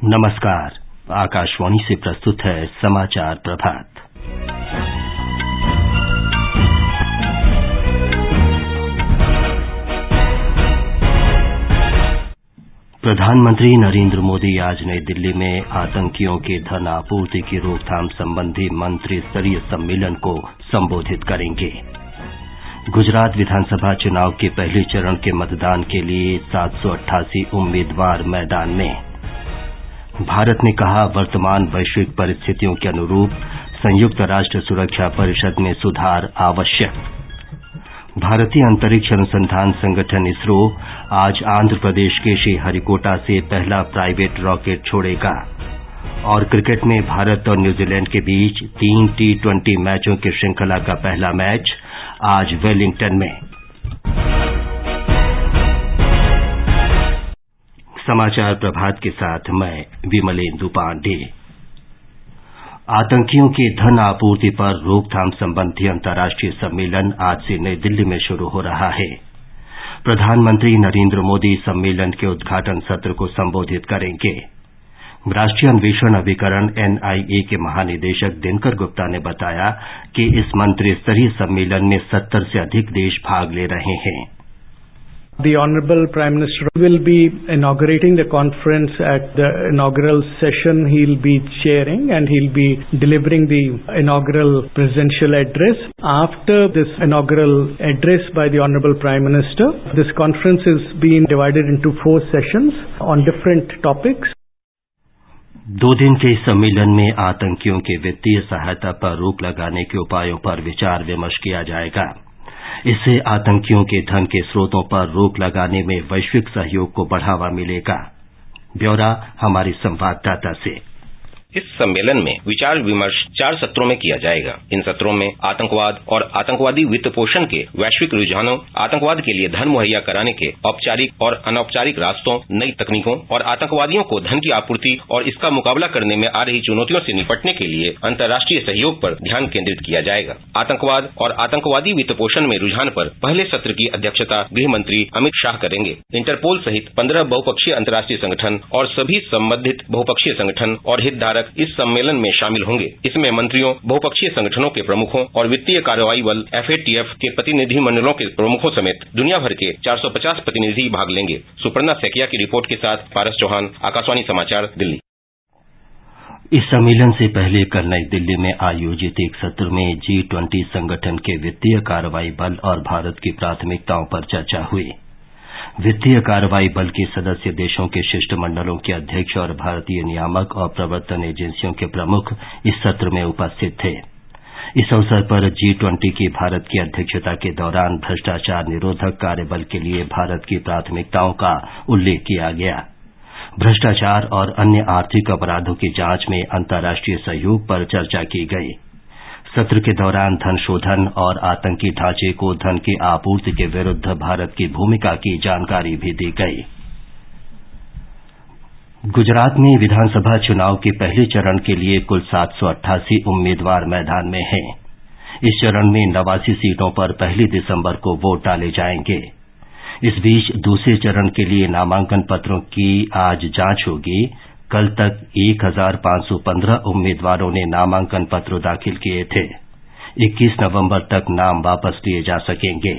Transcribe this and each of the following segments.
नमस्कार। आकाशवाणी से प्रस्तुत है समाचार प्रभात। प्रधानमंत्री नरेंद्र मोदी आज नई दिल्ली में आतंकियों के धन आपूर्ति की रोकथाम संबंधी मंत्री स्तरीय सम्मेलन को संबोधित करेंगे। गुजरात विधानसभा चुनाव के पहले चरण के मतदान के लिए 788 उम्मीदवार मैदान में। भारत ने कहा, वर्तमान वैश्विक परिस्थितियों के अनुरूप संयुक्त राष्ट्र सुरक्षा परिषद में सुधार आवश्यक। भारतीय अंतरिक्ष अनुसंधान संगठन इसरो आज आंध्र प्रदेश के श्रीहरिकोटा से पहला प्राइवेट रॉकेट छोड़ेगा। और क्रिकेट में भारत और न्यूजीलैंड के बीच 3 T20 मैचों की श्रृंखला का पहला मैच आज वेलिंगटन में। समाचार प्रभात के साथ मैं विमलेंदु पांडे। आतंकियों के धन आपूर्ति पर रोकथाम संबंधी अंतर्राष्ट्रीय सम्मेलन आज से नई दिल्ली में शुरू हो रहा है। प्रधानमंत्री नरेंद्र मोदी सम्मेलन के उद्घाटन सत्र को संबोधित करेंगे। राष्ट्रीय अन्वेषण अभिकरण NIA के महानिदेशक दिनकर गुप्ता ने बताया कि इस मंत्री स्तरीय सम्मेलन में 70 से अधिक देश भाग ले रहे हैं। The Honorable Prime Minister will be inaugurating the conference at the inaugural session. He'll be chairing and he'll be delivering the inaugural presidential address. After this inaugural address by the Honorable Prime Minister, this conference is being divided into 4 sessions on different topics. 2 दिन के इस सम्मेलन में आतंकियों के वित्तीय सहायता पर रोक लगाने के उपायों पर विचार विमर्श किया जाएगा। इससे आतंकियों के धन के स्रोतों पर रोक लगाने में वैश्विक सहयोग को बढ़ावा मिलेगा। ब्यौरा हमारे संवाददाता से। इस सम्मेलन में विचार विमर्श 4 सत्रों में किया जाएगा। इन सत्रों में आतंकवाद और आतंकवादी वित्त पोषण के वैश्विक रुझानों, आतंकवाद के लिए धन मुहैया कराने के औपचारिक और अनौपचारिक रास्तों, नई तकनीकों और आतंकवादियों को धन की आपूर्ति और इसका मुकाबला करने में आ रही चुनौतियों से निपटने के लिए अंतर्राष्ट्रीय सहयोग पर ध्यान केंद्रित किया जाएगा। आतंकवाद और आतंकवादी वित्त पोषण में रुझान पर पहले सत्र की अध्यक्षता गृह मंत्री अमित शाह करेंगे। इंटरपोल सहित 15 बहुपक्षीय अंतर्राष्ट्रीय संगठन और सभी संबंधित बहुपक्षीय संगठन और हितधारक इस सम्मेलन में शामिल होंगे। इसमें मंत्रियों, बहुपक्षीय संगठनों के प्रमुखों और वित्तीय कार्रवाई बल FATF के प्रतिनिधि मंडलों के प्रमुखों समेत दुनिया भर के 450 प्रतिनिधि भाग लेंगे। सुपर्णा सैकिया की रिपोर्ट के साथ पारस चौहान, आकाशवाणी समाचार, दिल्ली। इस सम्मेलन से पहले कल नई दिल्ली में आयोजित एक सत्र में G20 संगठन के वित्तीय कार्रवाई बल और भारत की प्राथमिकताओं पर चर्चा हुई। वित्तीय कार्रवाई बल के सदस्य देशों के शिष्टमंडलों के अध्यक्ष और भारतीय नियामक और प्रवर्तन एजेंसियों के प्रमुख इस सत्र में उपस्थित थे। इस अवसर पर G20 की भारत की अध्यक्षता के दौरान भ्रष्टाचार निरोधक कार्यबल के लिए भारत की प्राथमिकताओं का उल्लेख किया गया। भ्रष्टाचार और अन्य आर्थिक अपराधों की जांच में अंतर्राष्ट्रीय सहयोग पर चर्चा की गई। सत्र के दौरान धन शोधन और आतंकी ढांचे को धन की आपूर्ति के विरुद्ध भारत की भूमिका की जानकारी भी दी गई। गुजरात में विधानसभा चुनाव के पहले चरण के लिए कुल 788 उम्मीदवार मैदान में हैं। इस चरण में 89 सीटों पर 1 दिसंबर को वोट डाले जाएंगे। इस बीच दूसरे चरण के लिए नामांकन पत्रों की आज जांच होगी। कल तक 1515 उम्मीदवारों ने नामांकन पत्र दाखिल किए थे। 21 नवंबर तक नाम वापस लिए जा सकेंगे।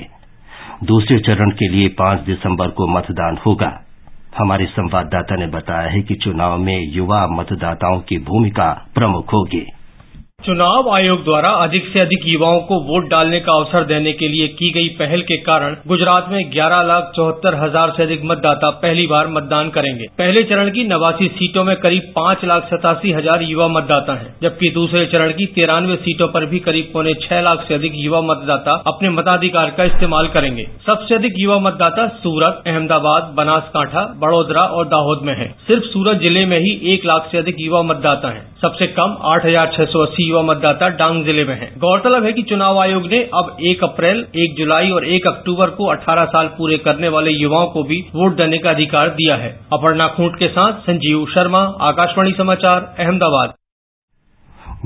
दूसरे चरण के लिए 5 दिसंबर को मतदान होगा। हमारे संवाददाता ने बताया है कि चुनाव में युवा मतदाताओं की भूमिका प्रमुख होगी। चुनाव आयोग द्वारा अधिक से अधिक युवाओं को वोट डालने का अवसर देने के लिए की गई पहल के कारण गुजरात में 11,74,000 से अधिक मतदाता पहली बार मतदान करेंगे। पहले चरण की 89 सीटों में करीब 5,87,000 युवा मतदाता हैं, जबकि दूसरे चरण की 93 सीटों पर भी करीब 5.25 लाख से अधिक युवा मतदाता अपने मताधिकार का इस्तेमाल करेंगे। सबसे अधिक युवा मतदाता सूरत, अहमदाबाद, बनासकांठा, बड़ोदरा और दाहोद में है। सिर्फ सूरत जिले में ही 1 लाख से अधिक युवा मतदाता हैं। सबसे कम 8,680 युवा मतदाता डांग जिले में हैं। गौरतलब है कि चुनाव आयोग ने अब 1 अप्रैल, 1 जुलाई और 1 अक्टूबर को 18 साल पूरे करने वाले युवाओं को भी वोट देने का अधिकार दिया है। अपर्णा खूंट के साथ संजीव शर्मा, आकाशवाणी समाचार, अहमदाबाद।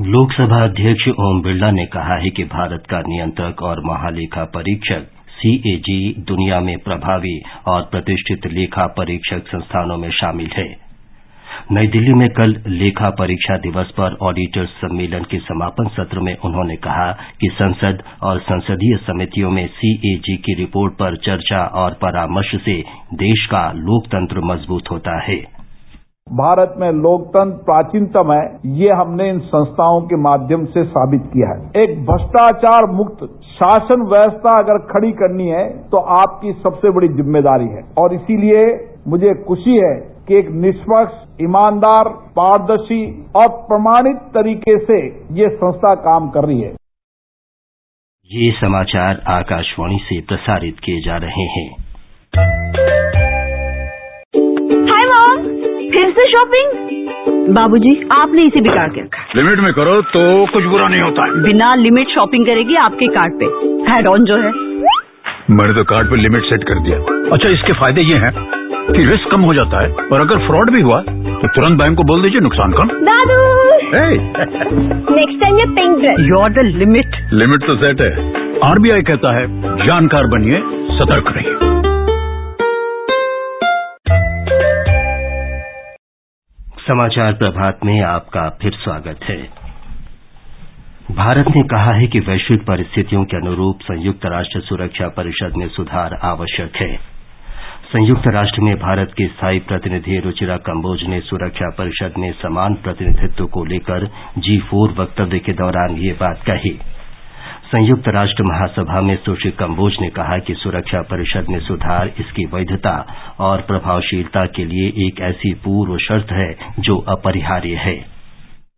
लोकसभा अध्यक्ष ओम बिरला ने कहा है कि भारत का नियंत्रक और महालेखा परीक्षक CAG दुनिया में प्रभावी और प्रतिष्ठित लेखा परीक्षक संस्थानों में शामिल है। नई दिल्ली में कल लेखा परीक्षा दिवस पर ऑडिटर्स सम्मेलन के समापन सत्र में उन्होंने कहा कि संसद और संसदीय समितियों में सीएजी की रिपोर्ट पर चर्चा और परामर्श से देश का लोकतंत्र मजबूत होता है। भारत में लोकतंत्र प्राचीनतम है, ये हमने इन संस्थाओं के माध्यम से साबित किया है। एक भ्रष्टाचार मुक्त शासन व्यवस्था अगर खड़ी करनी है तो आपकी सबसे बड़ी जिम्मेदारी है, और इसीलिए मुझे खुशी है कि एक निष्पक्ष, ईमानदार, पारदर्शी और प्रमाणित तरीके से ये संस्था काम कर रही है। ये समाचार आकाशवाणी से प्रसारित किए जा रहे हैं। हाय मॉम, फिर से शॉपिंग? बाबूजी, आपने इसे बिगाड़ के रखा। लिमिट में करो तो कुछ बुरा नहीं होता है। बिना लिमिट शॉपिंग करेगी आपके कार्ड पे एड ऑन जो है। मैंने तो कार्ड पे लिमिट सेट कर दिया। अच्छा, इसके फायदे ये हैं कि रिस्क कम हो जाता है, और अगर फ्रॉड भी हुआ तो तुरंत बैंक को बोल दीजिए नुकसान कम। दादू, नेक्स्ट टाइम ये pink dress. You are the limit. Limit तो सेट है। आरबीआई कहता है जानकार बनिए, सतर्क रहिए। समाचार प्रभात में आपका फिर स्वागत है। भारत ने कहा है कि वैश्विक परिस्थितियों के अनुरूप संयुक्त राष्ट्र सुरक्षा परिषद में सुधार आवश्यक है। संयुक्त राष्ट्र में भारत के स्थायी प्रतिनिधि रुचिरा कंबोज ने सुरक्षा परिषद में समान प्रतिनिधित्व को लेकर G4 वक्तव्य के दौरान ये बात कही। संयुक्त राष्ट्र महासभा में सुश्री कंबोज ने कहा कि सुरक्षा परिषद में सुधार इसकी वैधता और प्रभावशीलता के लिए एक ऐसी पूर्व शर्त है जो अपरिहार्य है।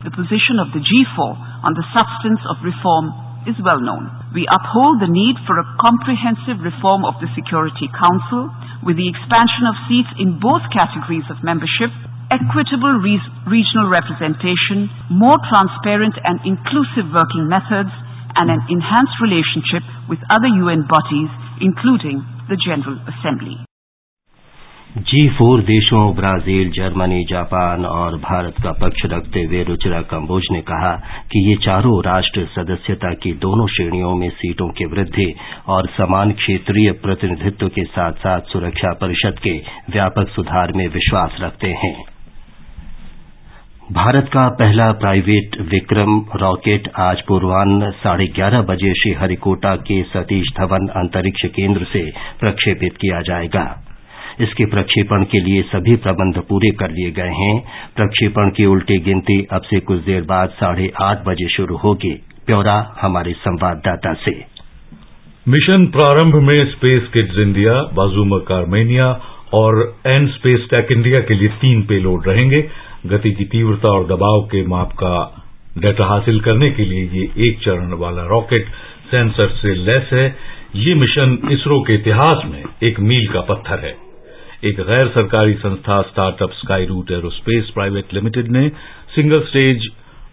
The position of the G4 on the substance of reform is well known. We uphold the need for a comprehensive reform of the Security Council with the expansion of seats in both categories of membership, equitable regional representation, more transparent and inclusive working methods, and an enhanced relationship with other UN bodies, including the General Assembly. G4 देशों Brazil, Germany, Japan और भारत का पक्ष रखते हुए रुचिरा कंबोज ने कहा कि ये चारों राष्ट्र सदस्यता की दोनों श्रेणियों में सीटों की वृद्धि और समान क्षेत्रीय प्रतिनिधित्व के साथ साथ सुरक्षा परिषद के व्यापक सुधार में विश्वास रखते हैं। भारत का पहला प्राइवेट विक्रम रॉकेट आज पूर्वाह्न 11:30 बजे श्रीहरिकोटा के सतीश धवन अंतरिक्ष केंद्र से प्रक्षेपित किया जाएगा। इसके प्रक्षेपण के लिए सभी प्रबंध पूरे कर लिए गए हैं। प्रक्षेपण की उल्टी गिनती अब से कुछ देर बाद 8:30 बजे शुरू होगी। ब्यौरा हमारे संवाददाता से। मिशन प्रारंभ में स्पेस किड्स इंडिया, बाजूमक आर्मेनिया और एंड स्पेस टेक इंडिया के लिए 3 पेलोड रहेंगे। गति की तीव्रता और दबाव के माप का डेटा हासिल करने के लिए ये एक चरण वाला रॉकेट सेंसर से लैस है। ये मिशन इसरो के इतिहास में एक मील का पत्थर है। एक गैर सरकारी संस्था startup Skyroot aerospace private limited ने single stage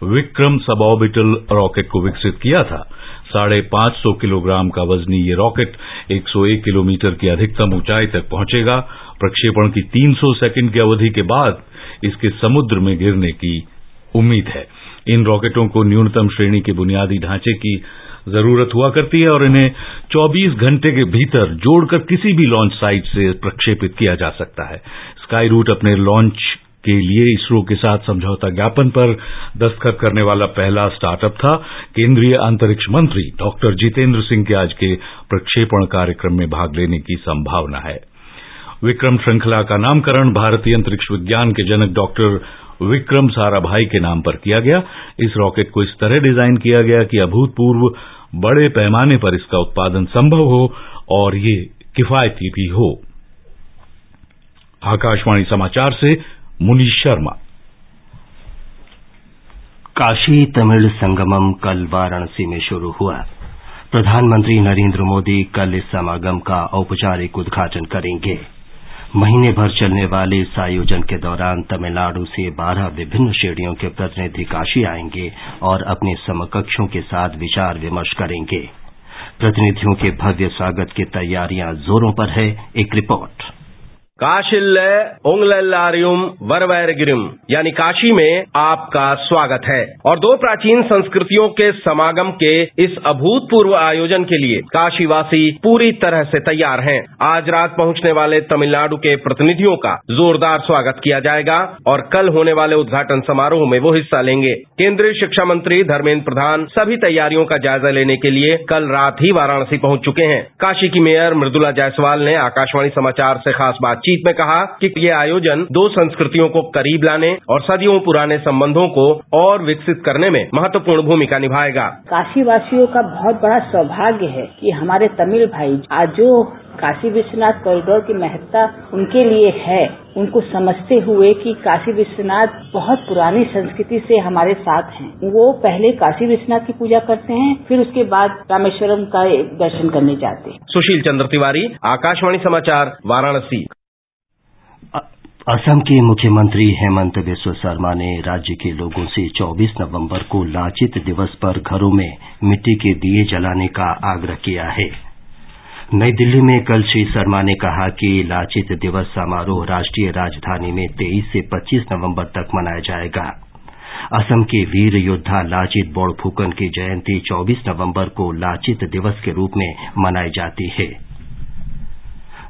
Vikram suborbital rocket को विकसित किया था। 550 किलोग्राम का वजनी ये रॉकेट 101 किलोमीटर की अधिकतम ऊंचाई तक पहुंचेगा। प्रक्षेपण की 300 सेकंड की अवधि के बाद इसके समुद्र में गिरने की उम्मीद है। इन रॉकेटों को न्यूनतम श्रेणी के बुनियादी ढांचे की जरूरत हुआ करती है और इन्हें 24 घंटे के भीतर जोड़कर किसी भी लॉन्च साइट से प्रक्षेपित किया जा सकता है। स्काई रूट अपने लॉन्च के लिए इसरो के साथ समझौता ज्ञापन पर दस्तखत करने वाला पहला स्टार्टअप था। केंद्रीय अंतरिक्ष मंत्री डॉक्टर जितेंद्र सिंह के आज के प्रक्षेपण कार्यक्रम में भाग लेने की संभावना है। विक्रम श्रृंखला का नामकरण भारतीय अंतरिक्ष विज्ञान के जनक डॉक्टर विक्रम साराभाई के नाम पर किया गया। इस रॉकेट को इस तरह डिजाइन किया गया कि अभूतपूर्व बड़े पैमाने पर इसका उत्पादन संभव हो और ये किफायती भी हो। आकाशवाणी समाचार से मुनीश शर्मा। काशी तमिल संगमम कल वाराणसी में शुरू हुआ। प्रधानमंत्री नरेंद्र मोदी कल इस समागम का औपचारिक उद्घाटन करेंगे। महीने भर चलने वाले इस आयोजन के दौरान तमिलनाडु से 12 विभिन्न श्रेणियों के प्रतिनिधि काशी आएंगे और अपने समकक्षों के साथ विचार विमर्श करेंगे। प्रतिनिधियों के भव्य स्वागत की तैयारियां जोरों पर है। एक रिपोर्ट। काशिल्य ओंगलल्लारियम वरवैरगिरिम यानी काशी में आपका स्वागत है। और दो प्राचीन संस्कृतियों के समागम के इस अभूतपूर्व आयोजन के लिए काशीवासी पूरी तरह से तैयार हैं। आज रात पहुंचने वाले तमिलनाडु के प्रतिनिधियों का जोरदार स्वागत किया जाएगा और कल होने वाले उद्घाटन समारोह में वो हिस्सा लेंगे। केंद्रीय शिक्षा मंत्री धर्मेंद्र प्रधान सभी तैयारियों का जायजा लेने के लिए कल रात ही वाराणसी पहुंच चुके हैं। काशी की मेयर मृदुला जायसवाल ने आकाशवाणी समाचार से खास बातचीत में कहा कि ये आयोजन दो संस्कृतियों को करीब लाने और सदियों पुराने संबंधों को और विकसित करने में महत्वपूर्ण भूमिका निभाएगा। काशी वासियों का बहुत बड़ा सौभाग्य है कि हमारे तमिल भाई आज जो काशी विश्वनाथ कॉरिडोर की महत्ता उनके लिए है, उनको समझते हुए कि काशी विश्वनाथ बहुत पुरानी संस्कृति से हमारे साथ हैं। वो पहले काशी विश्वनाथ की पूजा करते हैं, फिर उसके बाद रामेश्वरम का दर्शन करने जाते हैं। सुशील चंद्र तिवारी, आकाशवाणी समाचार, वाराणसी। असम के मुख्यमंत्री हेमंत बिस्वा शर्मा ने राज्य के लोगों से 24 नवंबर को लाचित दिवस पर घरों में मिट्टी के दिए जलाने का आग्रह किया है। नई दिल्ली में कल श्री शर्मा ने कहा कि लाचित दिवस समारोह राष्ट्रीय राजधानी में 23 से 25 नवंबर तक मनाया जाएगा। असम के वीर योद्धा लाचित बोड़फुकन की जयंती 24 नवंबर को लाचित दिवस के रूप में मनाई जाती है।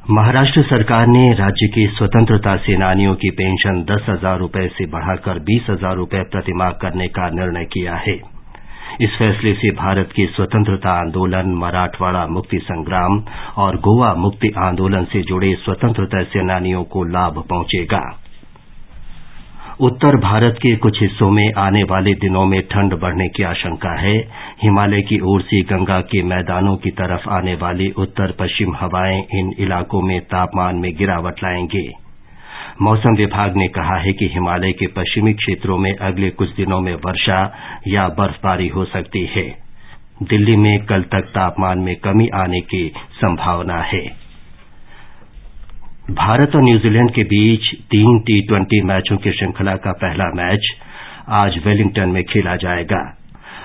महाराष्ट्र सरकार ने राज्य के स्वतंत्रता सेनानियों की पेंशन 10,000 रुपए से बढ़ाकर 20,000 रुपए प्रतिमाह करने का निर्णय किया है। इस फैसले से भारत के स्वतंत्रता आंदोलन, मराठवाड़ा मुक्ति संग्राम और गोवा मुक्ति आंदोलन से जुड़े स्वतंत्रता सेनानियों को लाभ पहुंचेगा। उत्तर भारत के कुछ हिस्सों में आने वाले दिनों में ठंड बढ़ने की आशंका है। हिमालय की ओर से गंगा के मैदानों की तरफ आने वाली उत्तर पश्चिम हवाएं इन इलाकों में तापमान में गिरावट लाएंगे। मौसम विभाग ने कहा है कि हिमालय के पश्चिमी क्षेत्रों में अगले कुछ दिनों में वर्षा या बर्फबारी हो सकती है। दिल्ली में कल तक तापमान में कमी आने की संभावना है। भारत और न्यूजीलैंड के बीच 3 T20 मैचों की श्रृंखला का पहला मैच आज वेलिंगटन में खेला जाएगा।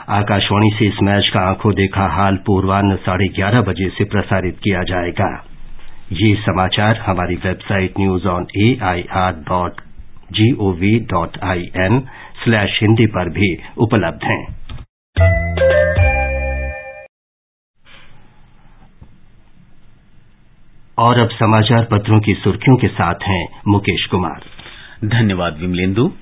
आकाशवाणी से इस मैच का आंखों देखा हाल पूर्वाह्न 11:30 बजे से प्रसारित किया जाएगा। ये समाचार हमारी वेबसाइट newsonair.gov.in/hindi पर भी उपलब्ध हैं। और अब समाचार पत्रों की सुर्खियों के साथ हैं मुकेश कुमार। धन्यवाद विमलेंदु।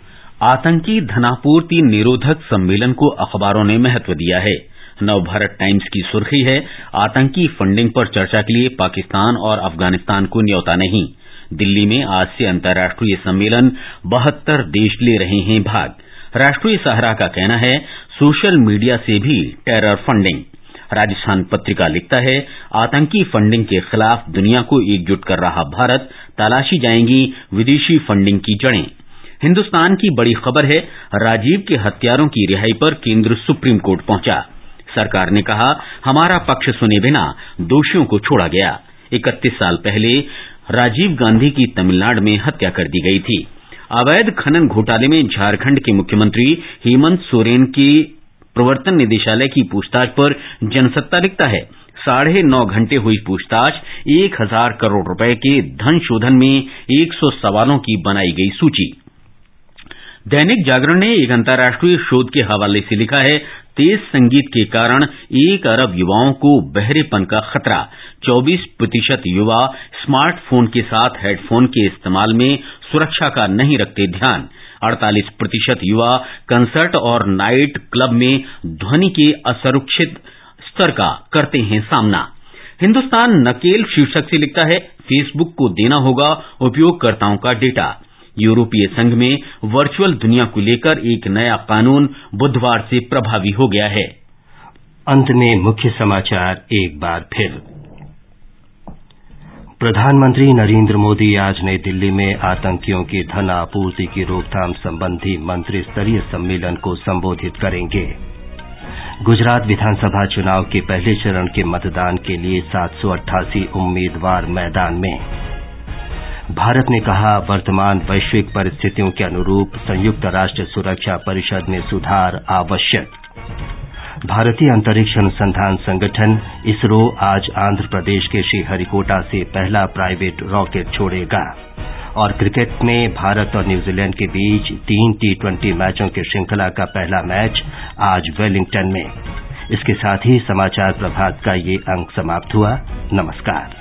आतंकी धनापूर्ति निरोधक सम्मेलन को अखबारों ने महत्व दिया है। नवभारत टाइम्स की सुर्खी है, आतंकी फंडिंग पर चर्चा के लिए पाकिस्तान और अफगानिस्तान को न्योता नहीं। दिल्ली में आज से अंतर्राष्ट्रीय सम्मेलन 72 देश ले रहे हैं भाग। राष्ट्रीय सहारा का कहना है, सोशल मीडिया से भी टेरर फंडिंग। राजस्थान पत्रिका लिखता है, आतंकी फंडिंग के खिलाफ दुनिया को एकजुट कर रहा भारत, तलाशी जाएंगी विदेशी फंडिंग की जड़ें। हिंदुस्तान की बड़ी खबर है, राजीव के हत्यारों की रिहाई पर केंद्र सुप्रीम कोर्ट पहुंचा। सरकार ने कहा, हमारा पक्ष सुने बिना दोषियों को छोड़ा गया। 31 साल पहले राजीव गांधी की तमिलनाडु में हत्या कर दी गई थी। अवैध खनन घोटाले में झारखंड के मुख्यमंत्री हेमंत सोरेन की प्रवर्तन निदेशालय की पूछताछ पर जनसत्ता लिखता है, 9.5 घंटे हुई पूछताछ, 1,000 करोड़ रुपए के धन शोधन में 100 सवालों की बनाई गई सूची। दैनिक जागरण ने एक अंतर्राष्ट्रीय शोध के हवाले से लिखा है, तेज संगीत के कारण 1 अरब युवाओं को बहरेपन का खतरा। 24% युवा स्मार्टफोन के साथ हेडफोन के इस्तेमाल में सुरक्षा का नहीं रखते ध्यान। 48% युवा कंसर्ट और नाइट क्लब में ध्वनि के असुरक्षित स्तर का करते हैं सामना। हिंदुस्तान नकेल शीर्षक से लिखता है, फेसबुक को देना होगा उपयोगकर्ताओं का डेटा। यूरोपीय संघ में वर्चुअल दुनिया को लेकर एक नया कानून बुधवार से प्रभावी हो गया है। अंत में मुख्य समाचार एक बार फिर। प्रधानमंत्री नरेंद्र मोदी आज नई दिल्ली में आतंकियों की धन आपूर्ति की रोकथाम संबंधी मंत्री स्तरीय सम्मेलन को संबोधित करेंगे। गुजरात विधानसभा चुनाव के पहले चरण के मतदान के लिए 788 उम्मीदवार मैदान में। भारत ने कहा, वर्तमान वैश्विक परिस्थितियों के अनुरूप संयुक्त राष्ट्र सुरक्षा परिषद में सुधार आवश्यक। भारतीय अंतरिक्ष अनुसंधान संगठन इसरो आज आंध्र प्रदेश के श्रीहरिकोटा से पहला प्राइवेट रॉकेट छोड़ेगा। और क्रिकेट में भारत और न्यूजीलैंड के बीच 3 T20 मैचों की श्रृंखला का पहला मैच आज वेलिंगटन में। इसके साथ ही समाचार प्रभात का ये अंक समाप्त हुआ। नमस्कार।